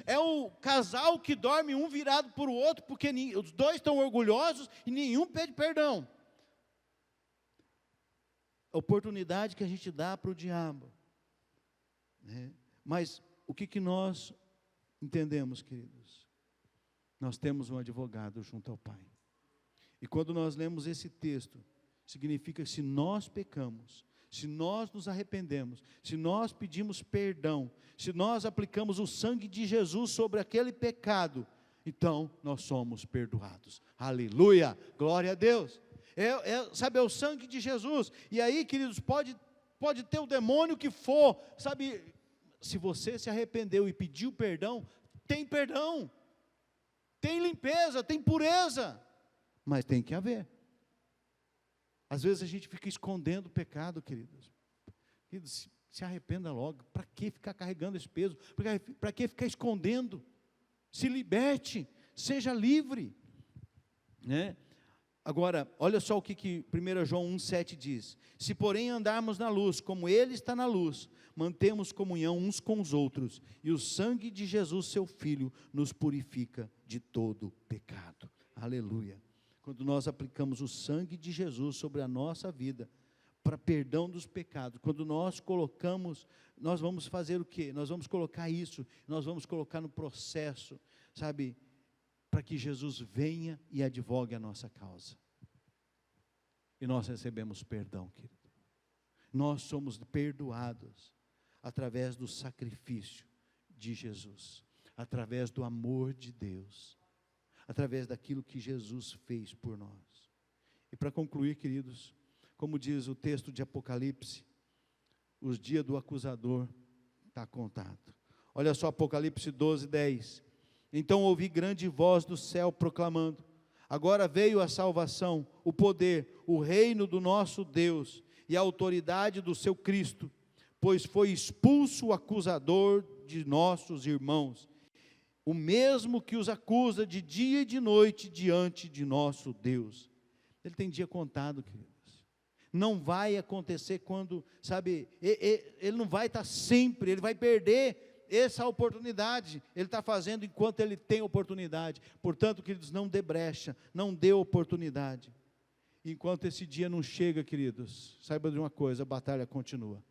É o casal que dorme um virado para o outro, porque os dois estão orgulhosos e nenhum pede perdão. A oportunidade que a gente dá para o diabo. Né? Mas o que nós entendemos, queridos? Nós temos um advogado junto ao Pai. E quando nós lemos esse texto, significa que se nós pecamos, se nós nos arrependemos, se nós pedimos perdão, se nós aplicamos o sangue de Jesus sobre aquele pecado, então nós somos perdoados. Aleluia, glória a Deus. Sabe, é o sangue de Jesus. E aí, queridos, pode ter o demônio que for, sabe, se você se arrependeu e pediu perdão, tem perdão, tem limpeza, tem pureza, mas tem que haver. Às vezes a gente fica escondendo o pecado, queridos. Queridos, se arrependa logo. Para que ficar carregando esse peso? Para que ficar escondendo? Se liberte, seja livre. Né? Agora, olha só o que 1 João 1,7 diz. Se porém andarmos na luz, como Ele está na luz, mantemos comunhão uns com os outros, e o sangue de Jesus, seu Filho, nos purifica de todo pecado. Aleluia. Quando nós aplicamos o sangue de Jesus sobre a nossa vida, para perdão dos pecados, quando nós colocamos, nós vamos fazer o quê? Nós vamos colocar isso, nós vamos colocar no processo, sabe, para que Jesus venha e advogue a nossa causa. E nós recebemos perdão, querido. Nós somos perdoados através do sacrifício de Jesus, através do amor de Deus, através daquilo que Jesus fez por nós. E para concluir, queridos, como diz o texto de Apocalipse, os dias do acusador está contado. Olha só Apocalipse 12:10. Então ouvi grande voz do céu proclamando: agora veio a salvação, o poder, o reino do nosso Deus e a autoridade do seu Cristo, pois foi expulso o acusador de nossos irmãos, o mesmo que os acusa de dia e de noite diante de nosso Deus. Ele tem dia contado, queridos. Não vai acontecer quando, sabe, ele não vai estar sempre, ele vai perder essa oportunidade. Ele está fazendo enquanto ele tem oportunidade. Portanto, queridos, não dê brecha, não dê oportunidade. Enquanto esse dia não chega, queridos, saiba de uma coisa, a batalha continua.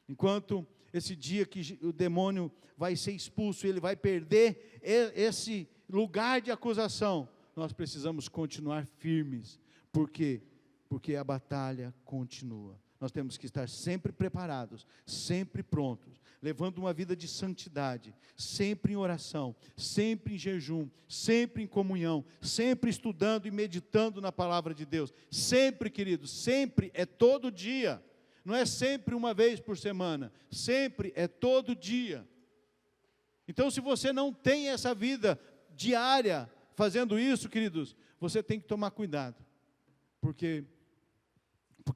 Enquanto esse dia que o demônio vai ser expulso, ele vai perder esse lugar de acusação, nós precisamos continuar firmes. Por quê? Porque a batalha continua. Nós temos que estar sempre preparados, sempre prontos, levando uma vida de santidade, sempre em oração, sempre em jejum, sempre em comunhão, sempre estudando e meditando na palavra de Deus. Sempre, queridos, sempre, é todo dia. Não é sempre uma vez por semana, sempre é todo dia. Então, se você não tem essa vida diária fazendo isso, queridos, você tem que tomar cuidado, porque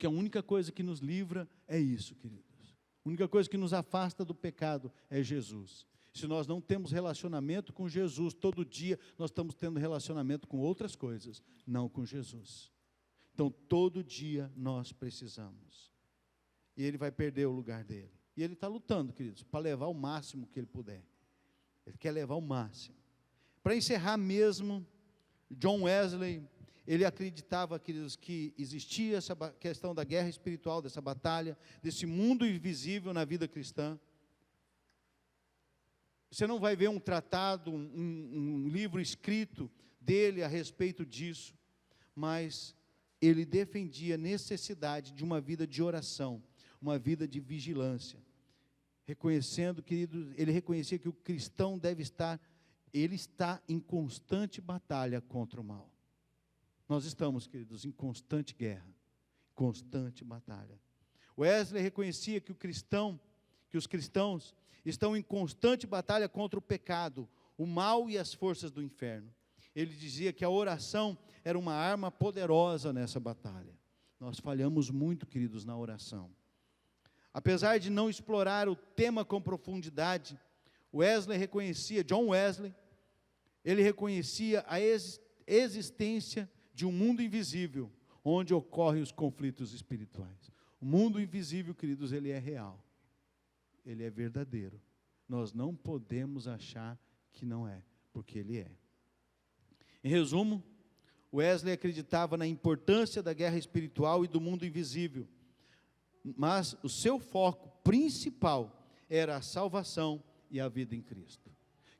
a única coisa que nos livra é isso, queridos. A única coisa que nos afasta do pecado é Jesus. Se nós não temos relacionamento com Jesus todo dia, nós estamos tendo relacionamento com outras coisas, não com Jesus. Então, todo dia nós precisamos. E ele vai perder o lugar dele. E ele está lutando, queridos, para levar o máximo que ele puder. Ele quer levar o máximo. Para encerrar mesmo, John Wesley, ele acreditava, queridos, que existia essa questão da guerra espiritual, dessa batalha, desse mundo invisível na vida cristã. Você não vai ver um tratado, um livro escrito dele a respeito disso, mas ele defendia a necessidade de uma vida de oração, uma vida de vigilância, reconhecendo, querido, ele reconhecia que o cristão ele está em constante batalha contra o mal. Nós estamos, queridos, em constante guerra, constante batalha. Wesley reconhecia que os cristãos estão em constante batalha contra o pecado, o mal e as forças do inferno. Ele dizia que a oração era uma arma poderosa nessa batalha. Nós falhamos muito, queridos, na oração. Apesar de não explorar o tema com profundidade, John Wesley, ele reconhecia existência de um mundo invisível, onde ocorrem os conflitos espirituais. O mundo invisível, queridos, ele é real, ele é verdadeiro. Nós não podemos achar que não é, porque ele é. Em resumo, Wesley acreditava na importância da guerra espiritual e do mundo invisível, mas o seu foco principal era a salvação e a vida em Cristo.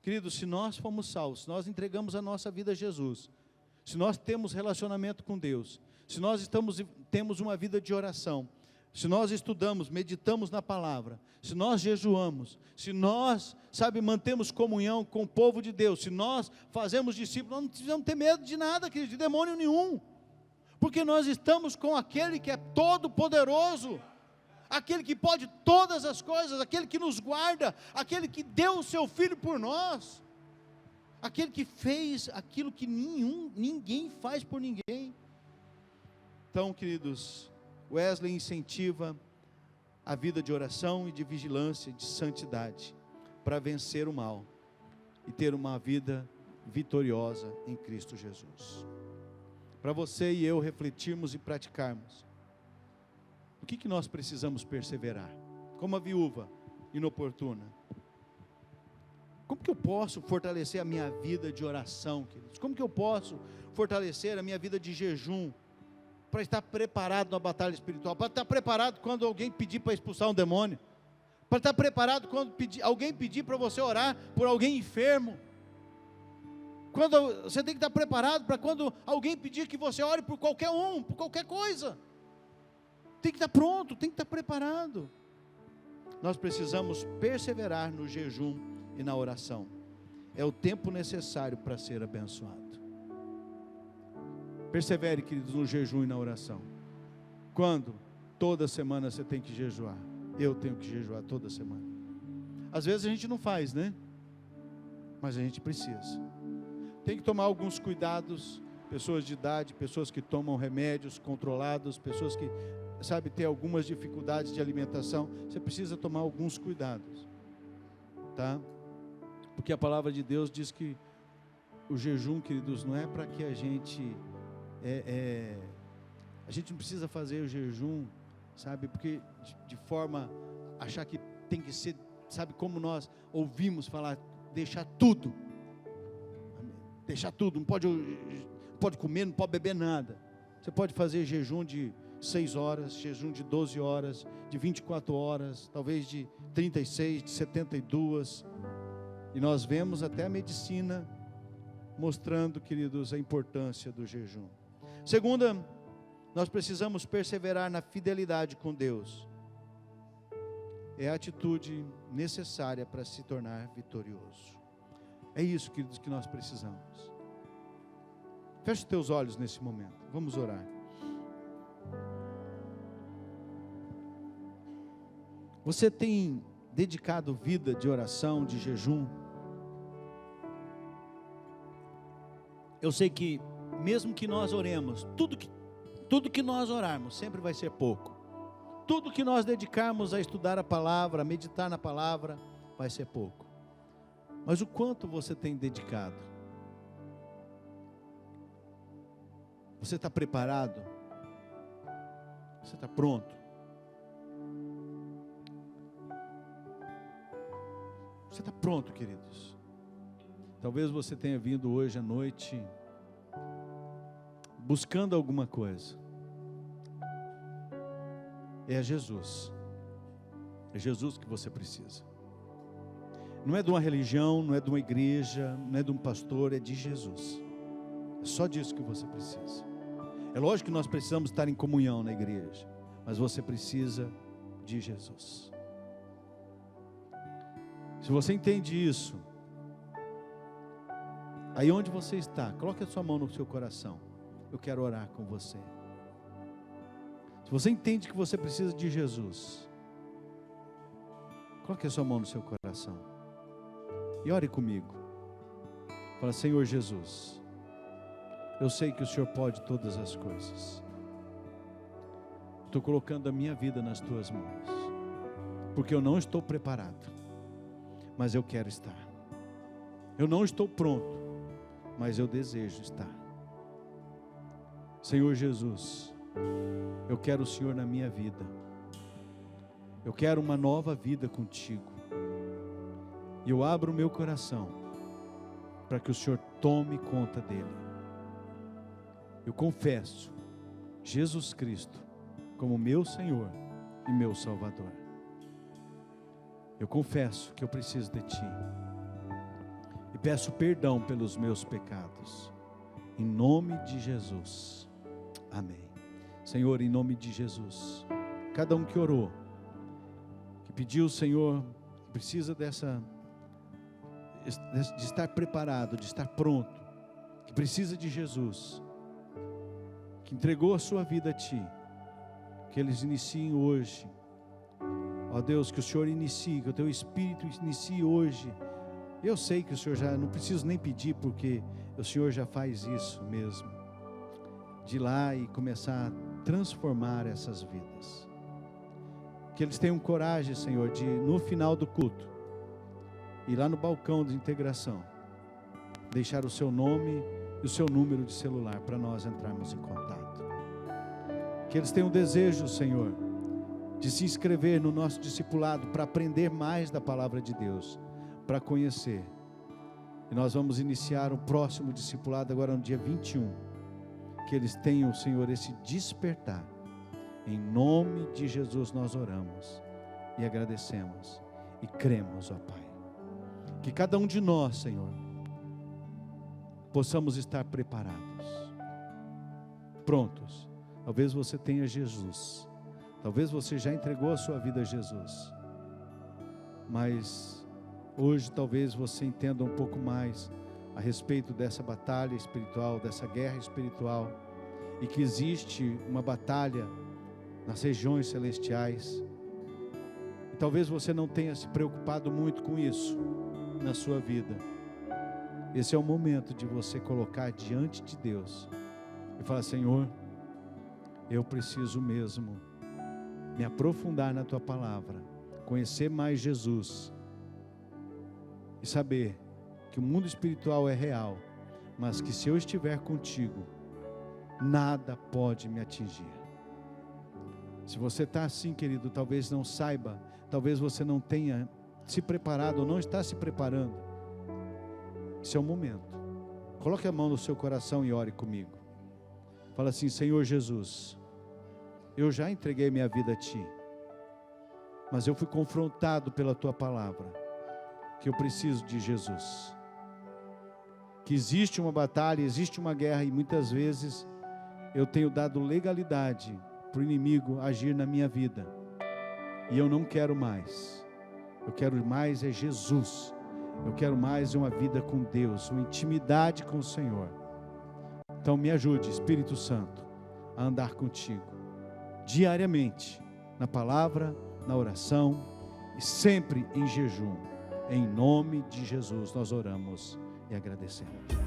Queridos, se nós fomos salvos, se nós entregamos a nossa vida a Jesus, se nós temos relacionamento com Deus, se nós temos uma vida de oração, se nós estudamos, meditamos na palavra, se nós jejuamos, se nós, mantemos comunhão com o povo de Deus, se nós fazemos discípulos, nós não precisamos ter medo de nada, querido, de demônio nenhum, porque nós estamos com aquele que é todo poderoso, aquele que pode todas as coisas, aquele que nos guarda, aquele que deu o seu Filho por nós, aquele que fez aquilo que ninguém faz por ninguém. Então, queridos, Wesley incentiva a vida de oração e de vigilância, de santidade, para vencer o mal e ter uma vida vitoriosa em Cristo Jesus. Para você e eu refletirmos e praticarmos, o que nós precisamos perseverar? Como a viúva inoportuna. Como que eu posso fortalecer a minha vida de oração, queridos? Como que eu posso fortalecer a minha vida de jejum, para estar preparado na batalha espiritual, para estar preparado quando alguém pedir para expulsar um demônio, para estar preparado quando alguém pedir para você orar por alguém enfermo, você tem que estar preparado para quando alguém pedir que você ore por qualquer por qualquer coisa, tem que estar pronto, tem que estar preparado. Nós precisamos perseverar no jejum e na oração, é o tempo necessário para ser abençoado. Persevere, queridos, no jejum e na oração. Quando? Toda semana você tem que jejuar. Eu tenho que jejuar toda semana. Às vezes a gente não faz, né? Mas a gente precisa. Tem que tomar alguns cuidados. Pessoas de idade, pessoas que tomam remédios controlados, pessoas que, têm algumas dificuldades de alimentação. Você precisa tomar alguns cuidados, tá? Porque a palavra de Deus diz que o jejum, queridos, não é para que a gente não precisa fazer o jejum, porque de forma achar que tem que ser, como nós ouvimos falar, deixar tudo, não pode comer, não pode beber nada. Você pode fazer jejum de 6 horas, jejum de 12 horas, de 24 horas, talvez de 36, de 72, e nós vemos até a medicina mostrando, queridos, a importância do jejum. Segunda, nós precisamos perseverar na fidelidade com Deus. É a atitude necessária para se tornar vitorioso. É isso, queridos, que nós precisamos. Feche os teus olhos nesse momento, vamos orar. Você tem dedicado vida de oração, de jejum? Eu sei que mesmo que nós oremos, tudo que nós orarmos sempre vai ser pouco. Tudo que nós dedicarmos a estudar a palavra, a meditar na palavra, vai ser pouco. Mas o quanto você tem dedicado? Você está preparado? Você está pronto? Você está pronto, queridos? Talvez você tenha vindo hoje à noite buscando alguma coisa. É Jesus. É Jesus que você precisa. Não é de uma religião, não é de uma igreja, não é de um pastor, é de Jesus. É só disso que você precisa. É lógico que nós precisamos estar em comunhão na igreja, mas você precisa de Jesus. Se você entende isso, aí onde você está, coloque a sua mão no seu coração. Eu quero orar com você. Se você entende que você precisa de Jesus, coloque a sua mão no seu coração e ore comigo. Fala: Senhor Jesus, eu sei que o Senhor pode todas as coisas. Estou colocando a minha vida nas tuas mãos, porque eu não estou preparado, mas eu quero estar. Eu não estou pronto, mas eu desejo estar. Senhor Jesus, eu quero o Senhor na minha vida. Eu quero uma nova vida contigo. E eu abro o meu coração para que o Senhor tome conta dele. Eu confesso Jesus Cristo como meu Senhor e meu Salvador. Eu confesso que eu preciso de Ti. E peço perdão pelos meus pecados. Em nome de Jesus. Amém. Senhor, em nome de Jesus. Cada um que orou, que pediu, Senhor, que precisa de estar preparado, de estar pronto, que precisa de Jesus, que entregou a sua vida a Ti, que eles iniciem hoje. Ó Deus, que o Senhor inicie, que o Teu Espírito inicie hoje. Eu sei que o Senhor já, não preciso nem pedir, porque o Senhor já faz isso mesmo, de ir lá e começar a transformar essas vidas. Que eles tenham coragem, Senhor, de no final do culto, ir lá no balcão de integração, deixar o seu nome e o seu número de celular para nós entrarmos em contato. Que eles tenham desejo, Senhor, de se inscrever no nosso discipulado para aprender mais da palavra de Deus, para conhecer. E nós vamos iniciar o próximo discipulado agora no dia 21. Que eles tenham, Senhor, esse despertar. Em nome de Jesus nós oramos e agradecemos e cremos, ó Pai. Que cada um de nós, Senhor, possamos estar preparados, prontos. Talvez você tenha Jesus, talvez você já entregou a sua vida a Jesus, mas hoje talvez você entenda um pouco mais a respeito dessa batalha espiritual, dessa guerra espiritual, e que existe uma batalha nas regiões celestiais. E talvez você não tenha se preocupado muito com isso na sua vida. Esse é o momento de você colocar diante de Deus e falar: Senhor, eu preciso mesmo me aprofundar na Tua palavra, conhecer mais Jesus e saber que o mundo espiritual é real, mas que se eu estiver contigo, nada pode me atingir. Se você está assim, querido, talvez não saiba, talvez você não tenha se preparado ou não está se preparando. Esse é o momento. Coloque a mão no seu coração e ore comigo. Fala assim: Senhor Jesus, eu já entreguei minha vida a Ti, mas eu fui confrontado pela Tua palavra, que eu preciso de Jesus, que existe uma batalha, existe uma guerra, e muitas vezes eu tenho dado legalidade para o inimigo agir na minha vida, e eu não quero mais. Eu quero mais é Jesus. Eu quero mais uma vida com Deus, uma intimidade com o Senhor. Então me ajude, Espírito Santo, a andar contigo diariamente, na palavra, na oração e sempre em jejum. Em nome de Jesus nós oramos e agradecemos.